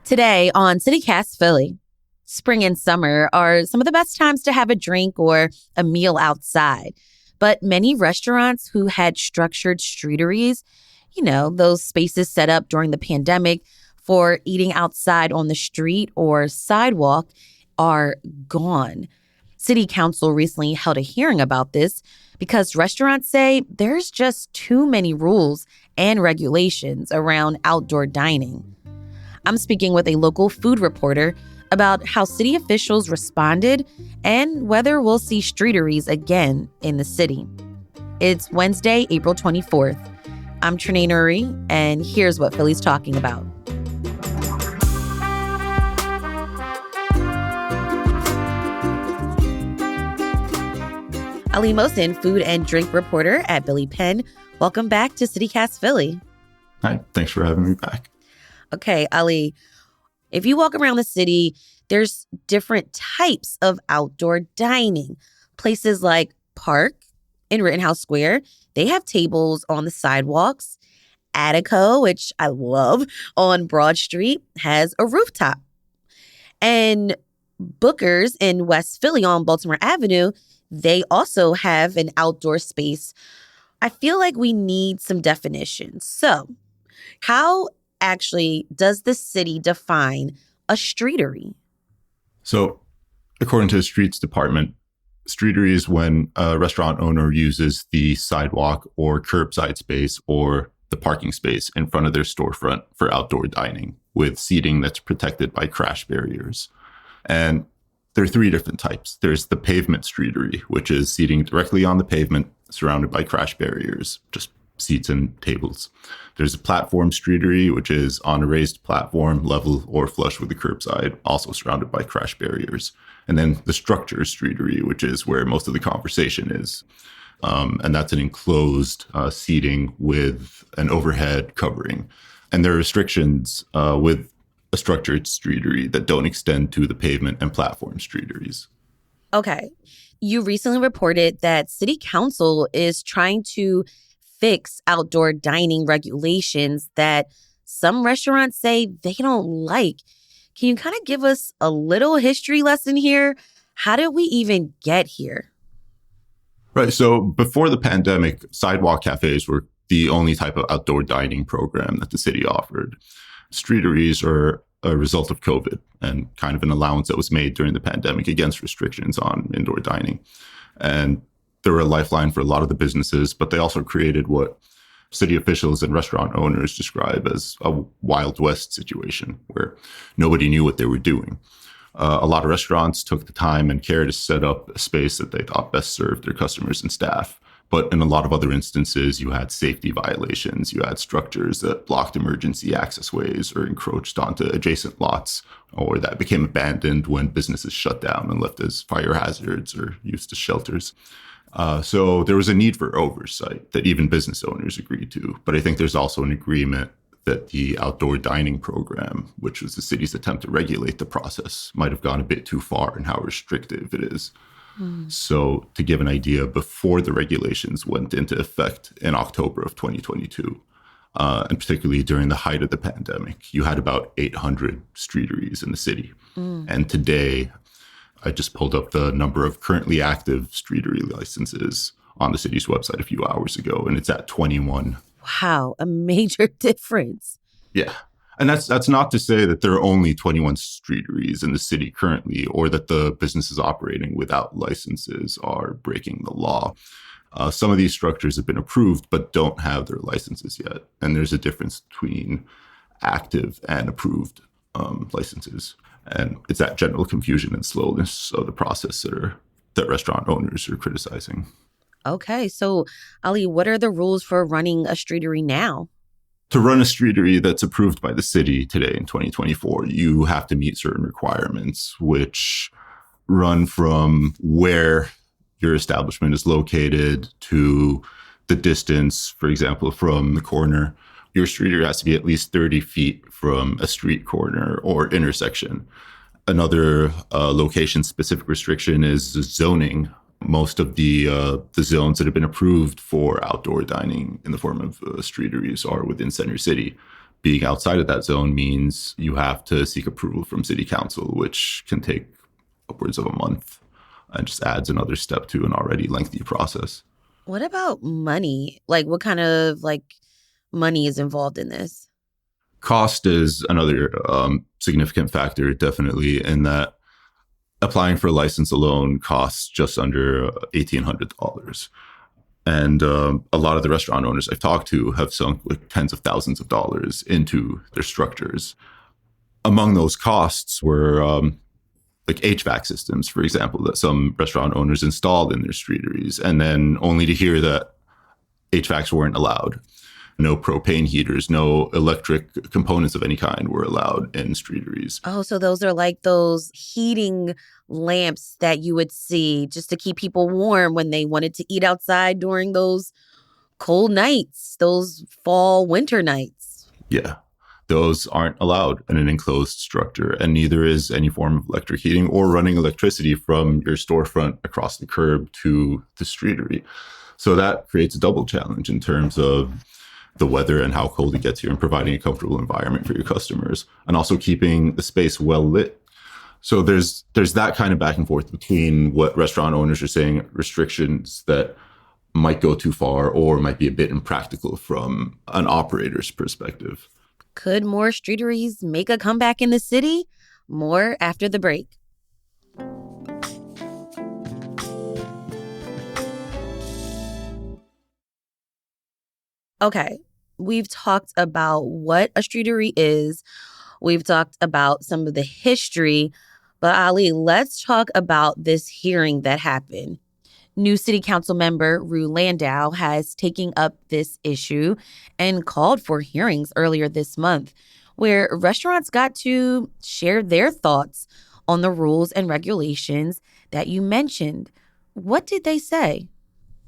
Today on CityCast Philly, spring and summer are some of the best times to have a drink or a meal outside. But many restaurants who had structured streeteries, those spaces set up during the pandemic for eating outside on the street or sidewalk, are gone. City Council recently held a hearing about this because restaurants say there's just too many rules and regulations around outdoor dining. I'm speaking with a local food reporter about how city officials responded and whether we'll see streeteries again in the city. It's Wednesday, April 24th. I'm Trinae Nuri, and here's what Philly's talking about. Ali Mohsin, food and drink reporter at Billy Penn. Welcome back to CityCast Philly. Hi, thanks for having me back. Okay, Ali, if you walk around the city, there's different types of outdoor dining. Places like Park in Rittenhouse Square, they have tables on the sidewalks. Attico, which I love, on Broad Street, has a rooftop. And Booker's in West Philly on Baltimore Avenue, they also have an outdoor space. I feel like we need some definitions. So, how actually does the city define a streetery? So, according to the Streets Department, streetery is when a restaurant owner uses the sidewalk or curbside space or the parking space in front of their storefront for outdoor dining with seating that's protected by crash barriers. And there are three different types. There's the pavement streetery, which is seating directly on the pavement surrounded by crash barriers, just seats and tables. There's a platform streetery, which is on a raised platform, level or flush with the curbside, also surrounded by crash barriers. And then the structure streetery, which is where most of the conversation is. And that's an enclosed seating with an overhead covering. And there are restrictions with a structured streetery that don't extend to the pavement and platform streeteries. Okay. You recently reported that City Council is trying to fix outdoor dining regulations that some restaurants say they don't like. Can you kind of give us a little history lesson here? How did we even get here? Right. So before the pandemic, sidewalk cafes were the only type of outdoor dining program that the city offered. Streeteries are a result of COVID and kind of an allowance that was made during the pandemic against restrictions on indoor dining. And they were a lifeline for a lot of the businesses, but they also created what city officials and restaurant owners describe as a Wild West situation where nobody knew what they were doing. A lot of restaurants took the time and care to set up a space that they thought best served their customers and staff. But in a lot of other instances, you had safety violations. You had structures that blocked emergency access ways or encroached onto adjacent lots, or that became abandoned when businesses shut down and left as fire hazards or used as shelters. So there was a need for oversight that even business owners agreed to. But I think there's also an agreement that the outdoor dining program, which was the city's attempt to regulate the process, might have gone a bit too far in how restrictive it is. So to give an idea, before the regulations went into effect in October of 2022, and particularly during the height of the pandemic, you had about 800 streeteries in the city. And today, I just pulled up the number of currently active streetery licenses on the city's website a few hours ago, and it's at 21. Wow, a major difference. Yeah. And that's not to say that there are only 21 streeteries in the city currently, or that the businesses operating without licenses are breaking the law. Some of these structures have been approved, but don't have their licenses yet. And there's a difference between active and approved licenses. And it's that general confusion and slowness of the process that restaurant owners are criticizing. Okay, so Ali, what are the rules for running a streetery now? To run a streetery that's approved by the city today in 2024, you have to meet certain requirements, which run from where your establishment is located to the distance, for example, from the corner. Your streetery has to be at least 30 feet from a street corner or intersection. Another location-specific restriction is zoning. Most of the zones that have been approved for outdoor dining in the form of streeteries are within Center City. Being outside of that zone means you have to seek approval from city council, which can take upwards of a month and just adds another step to an already lengthy process. What about money? Like, what kind of money is involved in this? Cost is another significant factor, definitely, in that applying for a license alone costs just under $1,800. And a lot of the restaurant owners I've talked to have sunk like tens of thousands of dollars into their structures. Among those costs were like HVAC systems, for example, that some restaurant owners installed in their streeteries, and then only to hear that HVACs weren't allowed. No propane heaters, no electric components of any kind were allowed in streeteries. Oh, so those are like those heating lamps that you would see just to keep people warm when they wanted to eat outside during those cold nights, those fall, winter nights. Yeah, those aren't allowed in an enclosed structure, and neither is any form of electric heating or running electricity from your storefront across the curb to the streetery. So that creates a double challenge in terms of the weather and how cold it gets here and providing a comfortable environment for your customers and also keeping the space well lit. So there's that kind of back and forth between what restaurant owners are saying, restrictions that might go too far or might be a bit impractical from an operator's perspective. Could more streeteries make a comeback in the city? More after the break. Okay, we've talked about what a streetery is. We've talked about some of the history. But Ali, let's talk about this hearing that happened. New city council member Rue Landau has taken up this issue and called for hearings earlier this month where restaurants got to share their thoughts on the rules and regulations that you mentioned. What did they say?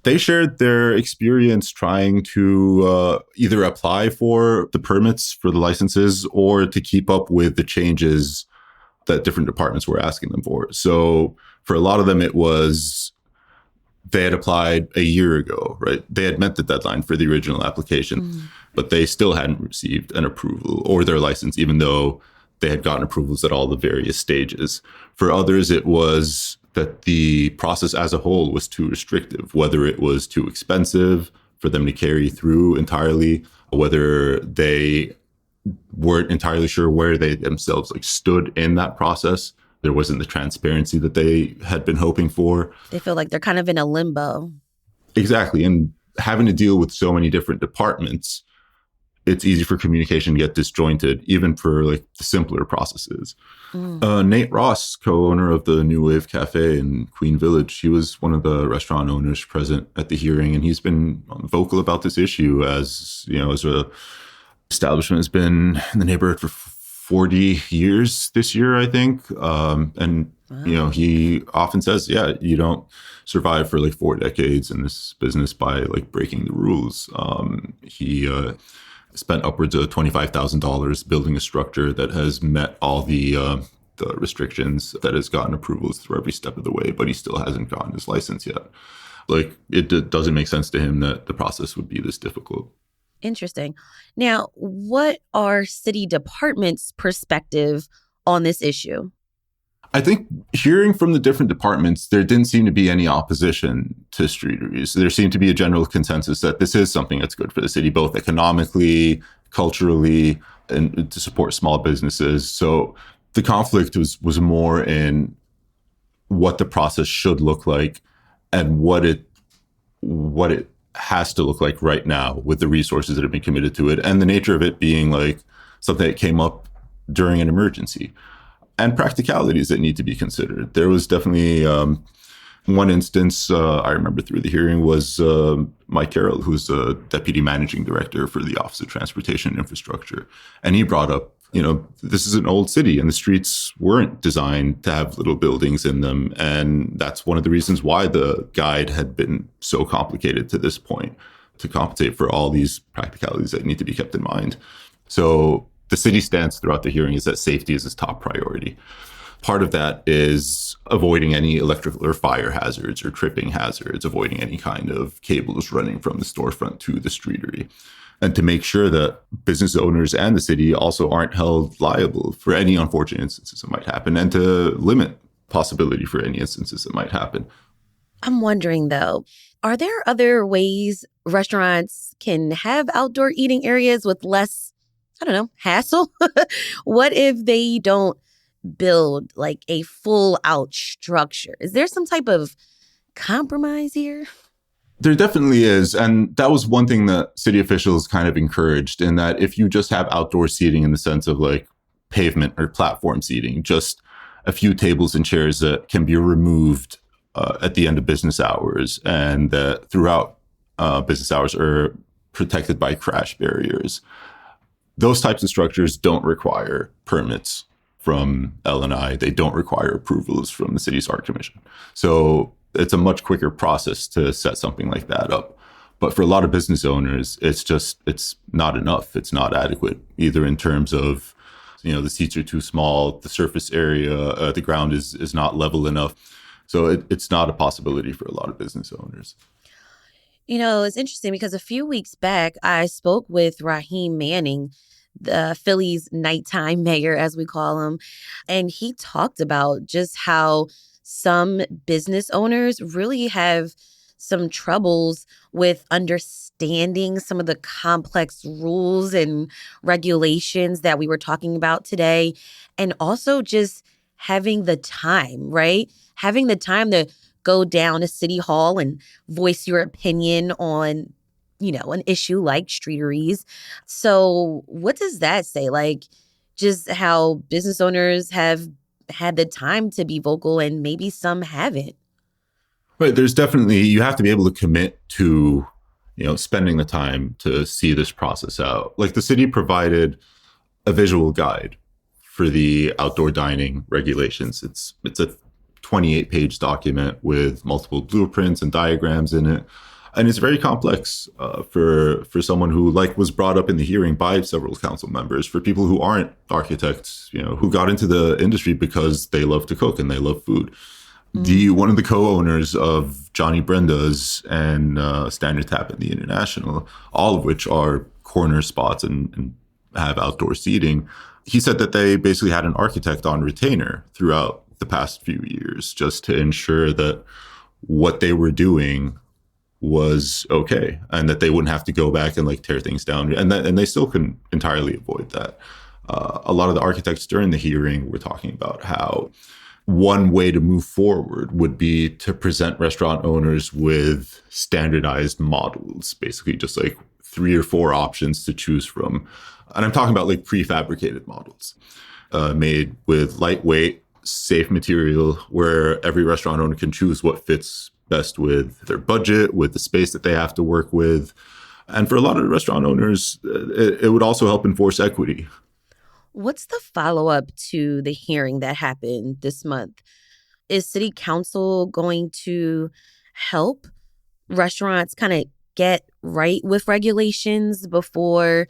They shared their experience trying to either apply for the permits for the licenses or to keep up with the changes that different departments were asking them for. So for a lot of them, it was they had applied a year ago, right? They had met the deadline for the original application, but they still hadn't received an approval or their license, even though they had gotten approvals at all the various stages. For others, it was that the process as a whole was too restrictive, whether it was too expensive for them to carry through entirely, whether they weren't entirely sure where they themselves stood in that process. There wasn't the transparency that they had been hoping for. They feel like they're kind of in a limbo. Exactly. And having to deal with so many different departments, it's easy for communication to get disjointed, even for the simpler processes. Nate Ross, co-owner of the New Wave Cafe in Queen Village, he was one of the restaurant owners present at the hearing, and he's been vocal about this issue as a establishment has been in the neighborhood for 40 years this year, I think. And he often says, you don't survive for 4 decades in this business by breaking the rules. He spent upwards of $25,000 building a structure that has met all the restrictions, that has gotten approvals through every step of the way, but he still hasn't gotten his license yet. It doesn't make sense to him that the process would be this difficult. Interesting. Now, what are city departments' perspective on this issue? I think hearing from the different departments, there didn't seem to be any opposition to streeteries. There seemed to be a general consensus that this is something that's good for the city, both economically, culturally, and to support small businesses. So the conflict was more in what the process should look like and what it has to look like right now with the resources that have been committed to it, and the nature of it being something that came up during an emergency, and practicalities that need to be considered. There was definitely one instance I remember through the hearing was Mike Carroll, who's a deputy managing director for the Office of Transportation and Infrastructure. And he brought up, this is an old city and the streets weren't designed to have little buildings in them. And that's one of the reasons why the guide had been so complicated to this point, to compensate for all these practicalities that need to be kept in mind. So the city stance throughout the hearing is that safety is its top priority. Part of that is avoiding any electrical or fire hazards or tripping hazards, avoiding any kind of cables running from the storefront to the streetery. and to make sure that business owners and the city also aren't held liable for any unfortunate instances that might happen, and to limit possibility for any instances that might happen. I'm wondering though, are there other ways restaurants can have outdoor eating areas with less, I don't know, hassle? What if they don't build like a full out structure? Is there some type of compromise here? There definitely is. And that was one thing that city officials kind of encouraged, in that if you just have outdoor seating in the sense of like pavement or platform seating, just a few tables and chairs that can be removed at the end of business hours, and that throughout business hours are protected by crash barriers. Those types of structures don't require permits from L&I. They don't require approvals from the city's art commission. So it's a much quicker process to set something like that up. But for a lot of business owners, it's not enough. It's not adequate, either in terms of, the seats are too small, the surface area, the ground is not level enough. So it's not a possibility for a lot of business owners. It's interesting because a few weeks back, I spoke with Raheem Manning, the Philly's nighttime mayor, as we call him, and he talked about just how some business owners really have some troubles with understanding some of the complex rules and regulations that we were talking about today, and also just having the time, right? Having the time to go down to City Hall and voice your opinion on, an issue like Streeteries. So what does that say? Like, just how business owners have had the time to be vocal and maybe some haven't. Right. There's definitely, you have to be able to commit to, spending the time to see this process out. Like, the city provided a visual guide for the outdoor dining regulations. It's a 28-page document with multiple blueprints and diagrams in it. And it's very complex for someone who, like, was brought up in the hearing by several council members, for people who aren't architects, who got into the industry because they love to cook and they love food. One of the co-owners of Johnny Brenda's and Standard Tap and the International, all of which are corner spots and have outdoor seating, he said that they basically had an architect on retainer throughout the past few years just to ensure that what they were doing was okay, and that they wouldn't have to go back and like tear things down, and they still couldn't entirely avoid that. A lot of the architects during the hearing were talking about how one way to move forward would be to present restaurant owners with standardized models, basically just like 3 or 4 options to choose from. And I'm talking about like prefabricated models made with lightweight, safe material, where every restaurant owner can choose what fits best with their budget, with the space that they have to work with. And for a lot of the restaurant owners, it would also help enforce equity. What's the follow-up to the hearing that happened this month? Is City Council going to help restaurants kind of get right with regulations before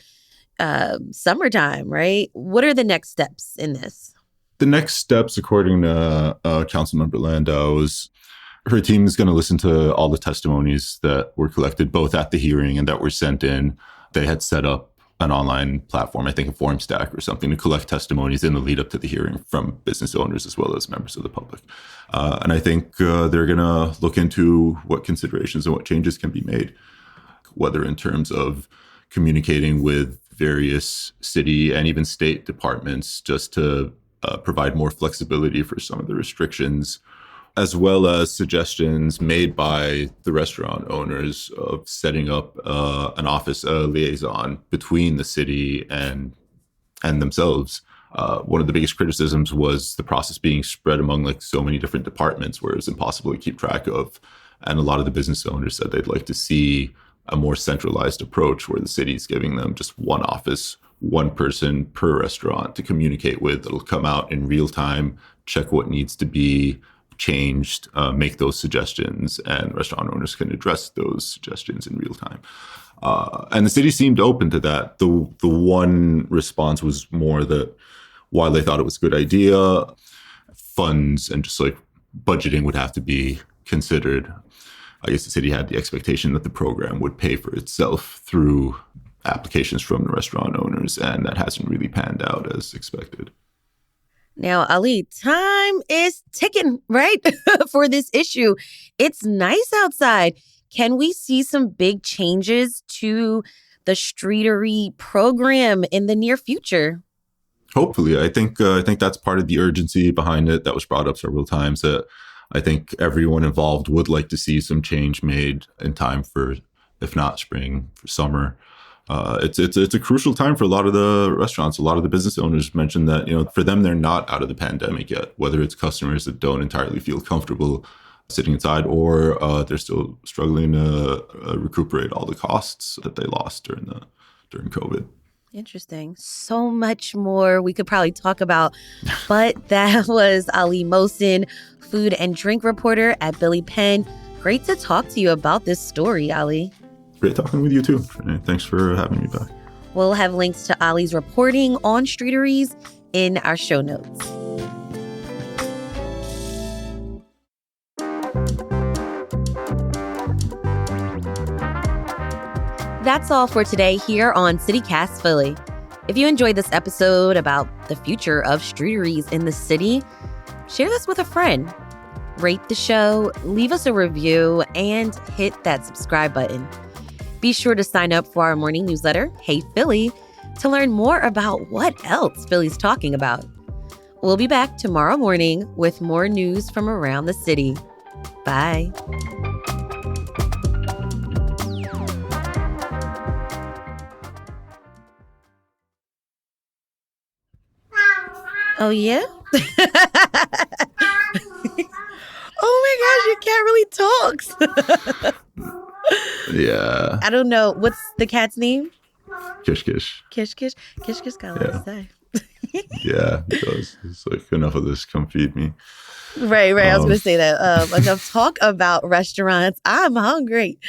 summertime, right? What are the next steps in this? The next steps, according to Councilmember Landau, is her team is going to listen to all the testimonies that were collected both at the hearing and that were sent in. They had set up an online platform, I think a form stack or something, to collect testimonies in the lead up to the hearing from business owners as well as members of the public. And I think they're going to look into what considerations and what changes can be made, whether in terms of communicating with various city and even state departments just to provide more flexibility for some of the restrictions, as well as suggestions made by the restaurant owners of setting up an office, a liaison between the city and themselves. One of the biggest criticisms was the process being spread among like so many different departments where it's impossible to keep track of. And a lot of the business owners said they'd like to see a more centralized approach where the city's giving them just one office, one person per restaurant to communicate with. That'll come out in real time, check what needs to be changed, make those suggestions, and restaurant owners can address those suggestions in real time. And the city seemed open to that. The one response was more that while they thought it was a good idea, funds and just like budgeting would have to be considered. I guess the city had the expectation that the program would pay for itself through applications from the restaurant owners, and that hasn't really panned out as expected. Now, Ali, time is ticking, right? For this issue. It's nice outside. Can we see some big changes to the Streetery program in the near future? Hopefully, I think that's part of the urgency behind it that was brought up several times. That I think everyone involved would like to see some change made in time for, if not spring, for summer. It's a crucial time for a lot of the restaurants. A lot of the business owners mentioned that, for them, they're not out of the pandemic yet, whether it's customers that don't entirely feel comfortable sitting inside, or they're still struggling to recuperate all the costs that they lost during COVID. Interesting. So much more we could probably talk about, but that was Ali Mohsin, food and drink reporter at Billy Penn. Great to talk to you about this story, Ali. Great talking with you too. Thanks for having me back. We'll have links to Ali's reporting on Streeteries in our show notes. That's all for today here on CityCast Philly. If you enjoyed this episode about the future of Streeteries in the city, share this with a friend. Rate the show, leave us a review, and hit that subscribe button. Be sure to sign up for our morning newsletter, Hey Philly, to learn more about what else Philly's talking about. We'll be back tomorrow morning with more news from around the city. Bye. Oh, yeah? Oh my gosh, your cat really talks. Yeah. I don't know. What's the cat's name? Kish Kish. Kish Kish. Kish Kish got a lot to say. Yeah, it does. It's like, enough of this. Come feed me. Right. I was going to say that. Enough talk about restaurants. I'm hungry.